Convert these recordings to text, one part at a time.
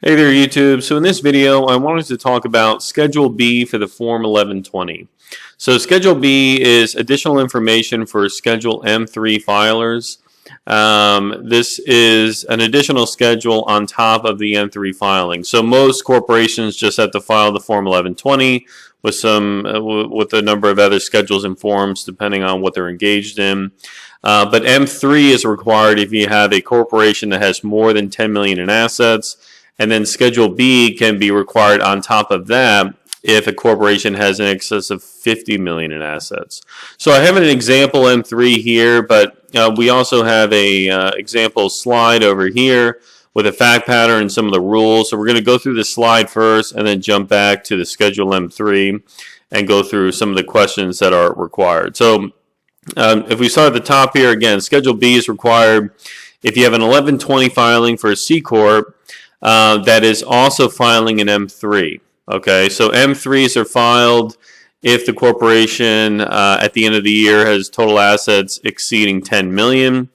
Hey there YouTube. So in this video I wanted to talk about Schedule B for the Form 1120. So Schedule B is additional information for Schedule M-3 filers. This is an additional schedule on top of the M-3 filing. So most corporations just have to file the Form 1120 with a number of other schedules and forms depending on what they're engaged in. But M-3 is required if you have a corporation that has more than 10 million in assets. And then Schedule B can be required on top of that if a corporation has in excess of 50 million in assets. So I have an example M3 here, but we also have a example slide over here with a fact pattern and some of the rules. So we're going to go through the slide first and then jump back to the Schedule M3 and go through some of the questions that are required. So if we start at the top here, again, Schedule B is required if you have an 1120 filing for a C Corp that is also filing an M3. Okay, so M3s are filed if the corporation at the end of the year has total assets exceeding 10 million.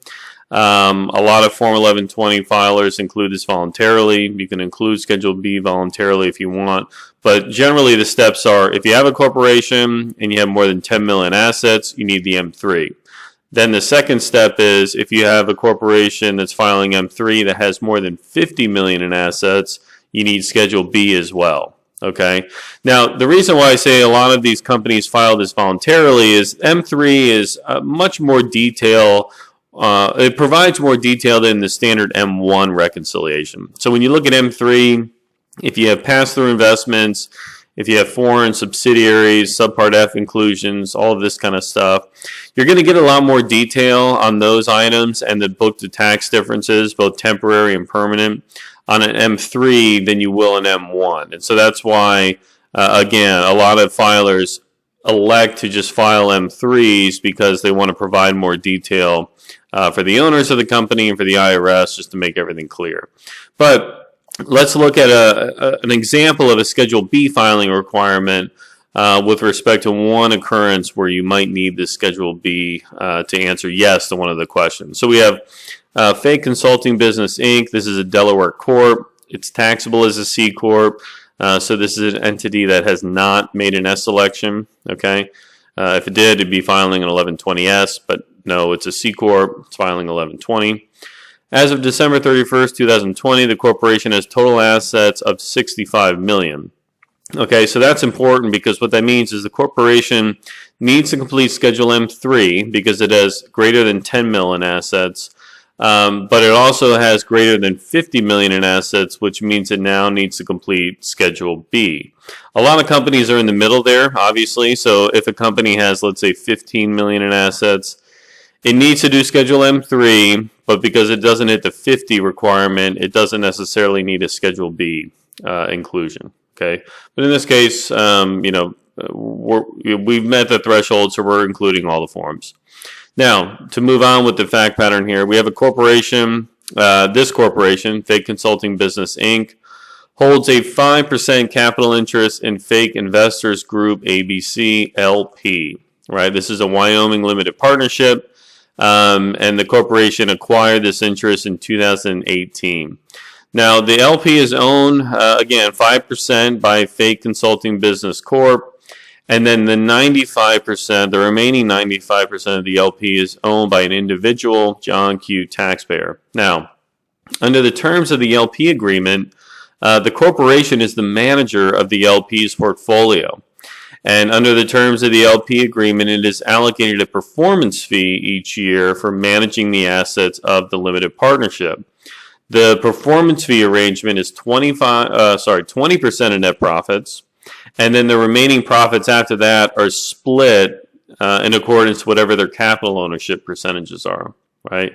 A lot of Form 1120 filers include this voluntarily. You can include Schedule B voluntarily if you want. But generally the steps are if you have a corporation and you have more than 10 million assets, you need the M3. Then the second step is if you have a corporation that's filing M3 that has more than 50 million in assets, you need Schedule B as well. Okay. Now, the reason why I say a lot of these companies file this voluntarily is M3 is much more detail. It provides more detail than the standard M1 reconciliation. So when you look at M3, if you have pass-through investments, if you have foreign subsidiaries, subpart F inclusions, all of this kind of stuff, you're going to get a lot more detail on those items and the book-to-tax differences, both temporary and permanent, on an M3 than you will an M1. And so that's why, again, a lot of filers elect to just file M3s because they want to provide more detail for the owners of the company and for the IRS just to make everything clear. But let's look at an example of a Schedule B filing requirement with respect to one occurrence where you might need this Schedule B to answer yes to one of the questions. So we have Fake Consulting Business Inc. This is a Delaware Corp. It's taxable as a C Corp. So this is an entity that has not made an S election. Okay, if it did, it'd be filing an 1120S, but no, it's a C Corp. It's filing 1120. As of December 31st, 2020, the corporation has total assets of 65 million. Okay, so that's important because what that means is the corporation needs to complete Schedule M3 because it has greater than 10 million assets, but it also has greater than 50 million in assets, which means it now needs to complete Schedule B. A lot of companies are in the middle there, obviously, so if a company has, let's say, 15 million in assets, it needs to do Schedule M3, but because it doesn't hit the 50 requirement, it doesn't necessarily need a Schedule B inclusion. Okay, but in this case, we've met the threshold, so we're including all the forms. Now, to move on with the fact pattern here, we have a corporation. This corporation, Fake Consulting Business Inc., holds a 5% capital interest in Fake Investors Group ABC LP. Right, this is a Wyoming limited partnership. And the corporation acquired this interest in 2018. Now, the LP is owned, again, 5% by Fake Consulting Business Corp. And then the 95%, the remaining 95% of the LP is owned by an individual, John Q. taxpayer. Now, under the terms of the LP agreement, the corporation is the manager of the LP's portfolio. And under the terms of the LP agreement, it is allocated a performance fee each year for managing the assets of the limited partnership. The performance fee arrangement is 20% of net profits, and then the remaining profits after that are split in accordance to whatever their capital ownership percentages are. Right?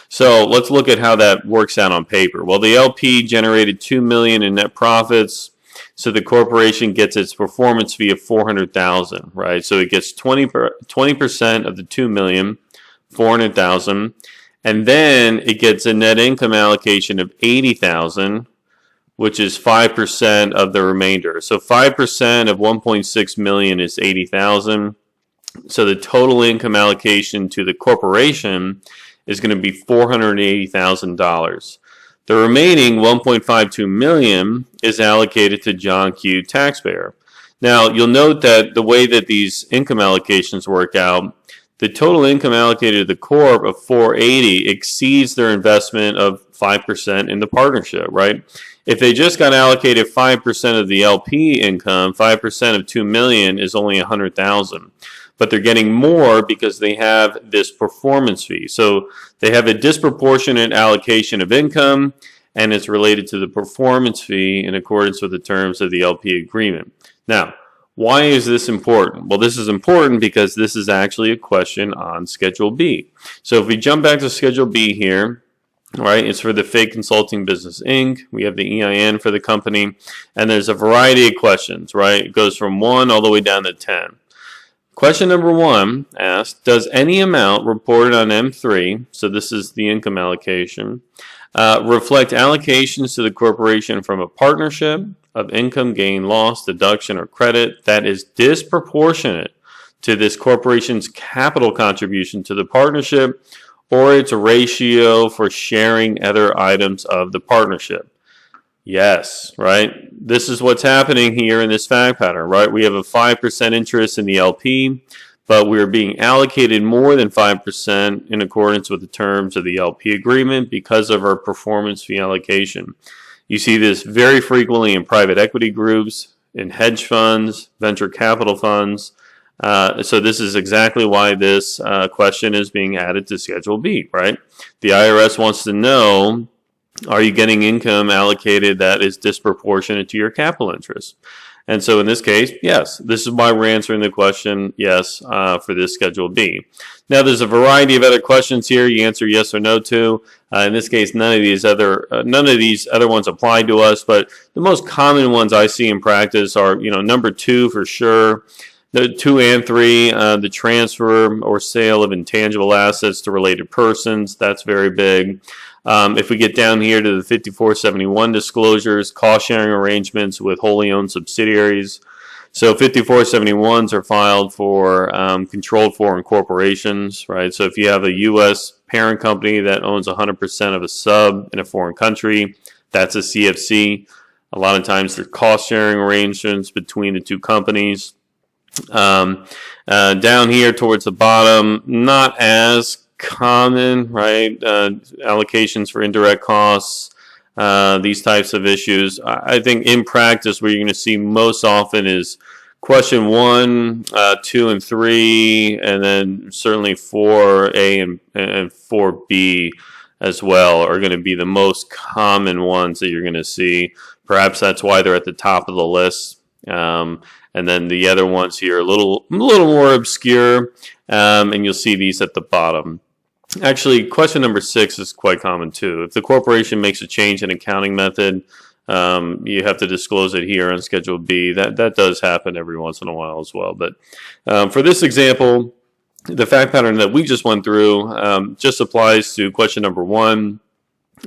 So let's look at how that works out on paper. Well, the LP generated $2 million in net profits. So the corporation gets its performance fee of $400,000, right? So it gets 20% of the $2 million, $400,000, and then it gets a net income allocation of $80,000, which is 5% of the remainder. So 5% of 1.6 million is 80,000. So the total income allocation to the corporation is going to be $480,000. The remaining $1.52 million is allocated to John Q. taxpayer. Now, you'll note that the way that these income allocations work out, the total income allocated to the corp of $480 exceeds their investment of 5% in the partnership, right? If they just got allocated 5% of the LP income, 5% of $2 million is only $100,000. But they're getting more because they have this performance fee. So they have a disproportionate allocation of income, and it's related to the performance fee in accordance with the terms of the LP agreement. Now, why is this important? Well, this is important because this is actually a question on Schedule B. So if we jump back to Schedule B here, right, it's for the Fake Consulting Business Inc. We have the EIN for the company, and there's a variety of questions, right? It goes from 1 all the way down to 10. Question number 1 asks, does any amount reported on M-3, so this is the income allocation, reflect allocations to the corporation from a partnership of income, gain, loss, deduction, or credit that is disproportionate to this corporation's capital contribution to the partnership or its ratio for sharing other items of the partnership? Yes, right? This is what's happening here in this fact pattern, right? We have a 5% interest in the LP, but we're being allocated more than 5% in accordance with the terms of the LP agreement because of our performance fee allocation. You see this very frequently in private equity groups, in hedge funds, venture capital funds. So this is exactly why this question is being added to Schedule B, right? The IRS wants to know, are you getting income allocated that is disproportionate to your capital interest? And so in this case, yes, this is why we're answering the question yes for this Schedule B. Now there's a variety of other questions here you answer yes or no to. In this case, none of these other ones apply to us, but the most common ones I see in practice are, number 2 for sure. The 2 and 3, the transfer or sale of intangible assets to related persons, that's very big. If we get down here to the 5471 disclosures, cost-sharing arrangements with wholly owned subsidiaries. So 5471s are filed for controlled foreign corporations, right? So if you have a U.S. parent company that owns 100% of a sub in a foreign country, that's a CFC. A lot of times they're cost-sharing arrangements between the two companies. Down here towards the bottom, not as common, right? Allocations for indirect costs, these types of issues. I think in practice where you're going to see most often is question 1, 2, and 3, and then certainly 4A and 4B as well are going to be the most common ones that you're going to see. Perhaps that's why they're at the top of the list. And then the other ones here are a little more obscure, and you'll see these at the bottom. Actually, question number 6 is quite common too. If the corporation makes a change in accounting method, you have to disclose it here on Schedule B. That does happen every once in a while as well. But for this example, the fact pattern that we just went through just applies to question number 1.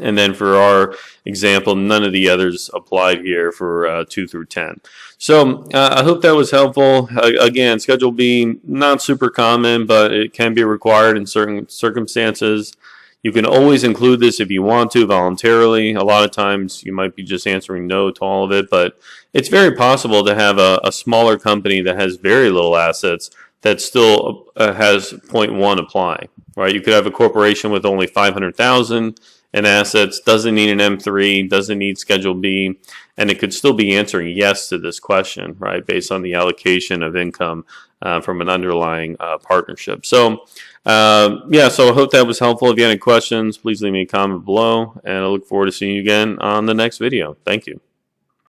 And then for our example, none of the others applied here for 2 through 10. So I hope that was helpful. Again, Schedule B, not super common, but it can be required in certain circumstances. You can always include this if you want to voluntarily. A lot of times you might be just answering no to all of it, but it's very possible to have a smaller company that has very little assets that still has 0.1 apply, right? You could have a corporation with only 500,000 in assets, doesn't need an M3, doesn't need Schedule B, and it could still be answering yes to this question, right, based on the allocation of income from an underlying partnership. So, yeah, so I hope that was helpful. If you have any questions, please leave me a comment below, and I look forward to seeing you again on the next video. Thank you.